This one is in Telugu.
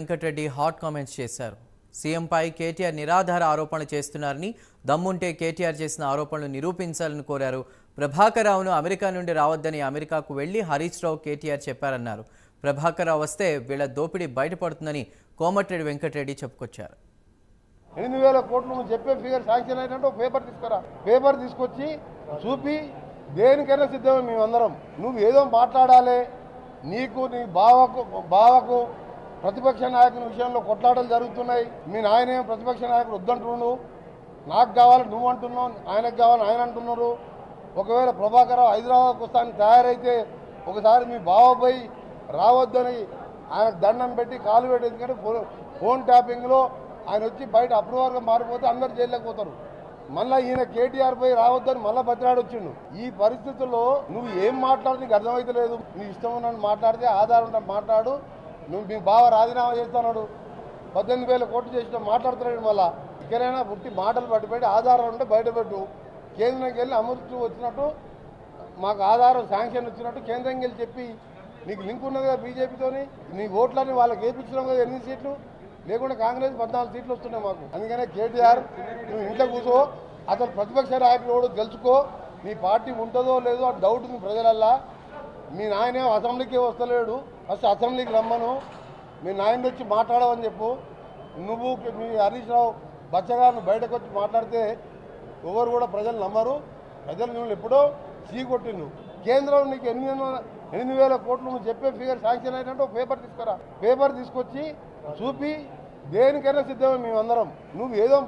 వెంకటరెడ్డి హాట్ కామెంట్స్ చేశారు. సీఎంపై కేటీఆర్ నిరాధార ఆరోపణలు చేస్తున్నారని, దమ్ముంటే కేటీఆర్ చేసిన ఆరోపణలు నిరూపించాలని కోరారు. ప్రభాకర్ రావును అమెరికా నుండి రావద్దని అమెరికాకు వెళ్లి హరీష్ రావు కేటీఆర్ చెప్పారన్నారు. ప్రభాకర్ రావు వస్తే వీళ్ల దోపిడీ బయటపడుతుందని కోమటిరెడ్డి వెంకటరెడ్డి చెప్పుకొచ్చారు. 8,000 కోట్లు నువ్వు చెప్పే ఫిగర్ శాంక్షన్ అయినట్టు పేపర్ తీసుకురా, పేపర్ తీసుకొచ్చి చూపి దేనికైనా సిద్ధమే మేమందరం. నువ్వు ఏదో మాట్లాడాలి, నీకు నీ బావకు ప్రతిపక్ష నాయకుని విషయంలో కొట్లాటలు జరుగుతున్నాయి. మీ నాయన ప్రతిపక్ష నాయకుడు వద్దంటున్నాడు, నాకు కావాలి నువ్వు అంటున్నావు, ఆయనకు కావాలి ఆయన అంటున్నారు. ఒకవేళ ప్రభాకర్ రావు హైదరాబాద్కు వస్తాను తయారైతే ఒకసారి మీ బావపై రావద్దని ఆయనకు దండం పెట్టి కాలు పెట్టి, ఎందుకంటే ఫోన్ ట్యాపింగ్లో ఆయన వచ్చి బయట అప్రూవర్గా మారిపోతే అందరు జైల్లోకి పోతారు. మళ్ళీ ఈయన కేటీఆర్ పై రావద్దని మళ్ళీ బతిరాడు వచ్చిండు. ఈ పరిస్థితుల్లో నువ్వు ఏం మాట్లాడు నీకు అర్థమైతే లేదు. నీ ఇష్టం ఉన్నట్టు మాట్లాడితే ఆధారం మాట్లాడు. నువ్వు మీ బావ రాజీనామా చేస్తున్నాడు, 18,000 కోట్లు చేసిన మాట్లాడుతున్నాడు. మళ్ళీ ఇక్కడైనా పుట్టి మాటలు పట్టిపెట్టి ఆధారం ఉంటే బయటపెట్టు. కేంద్రంకి వెళ్ళి అమృత్ వచ్చినట్టు మాకు ఆధారం శాంక్షన్ వచ్చినట్టు కేంద్రంకి వెళ్ళి చెప్పి, నీకు లింక్ ఉన్నది కదా బీజేపీతోని, నీ ఓట్లని వాళ్ళకి వేయించడం కదా 8 సీట్లు, లేకుంటే కాంగ్రెస్ 14 సీట్లు వస్తున్నాయి మాకు. అందుకనే కేటీఆర్ నువ్వు ఇంట్లో కూర్చో, అసలు ప్రతిపక్ష నాయకుడు కూడా తెలుసుకో, నీ పార్టీ ఉంటుందో లేదో అని డౌట్ ఉంది ప్రజలల్లా. మీ నాయనే అసెంబ్లీకి వస్తలేడు, ఫస్ట్ అసెంబ్లీకి రమ్మను, మీ నాయన వచ్చి మాట్లాడవని చెప్పు. నువ్వు మీ హరీష్ రావు బచ్చగారిని బయటకు వచ్చి మాట్లాడితే ఎవరు కూడా ప్రజలు నమ్మరు. ప్రజలు నువ్వు ఎప్పుడో చీకొట్టిను. కేంద్రం నీకు 8,000 కోట్లు నువ్వు చెప్పే ఫిగర్ శాంక్షన్ అయినట్టు పేపర్ తీసుకురా, పేపర్ తీసుకొచ్చి చూపి దేనికైనా సిద్ధమే మేమందరం. నువ్వు ఏదో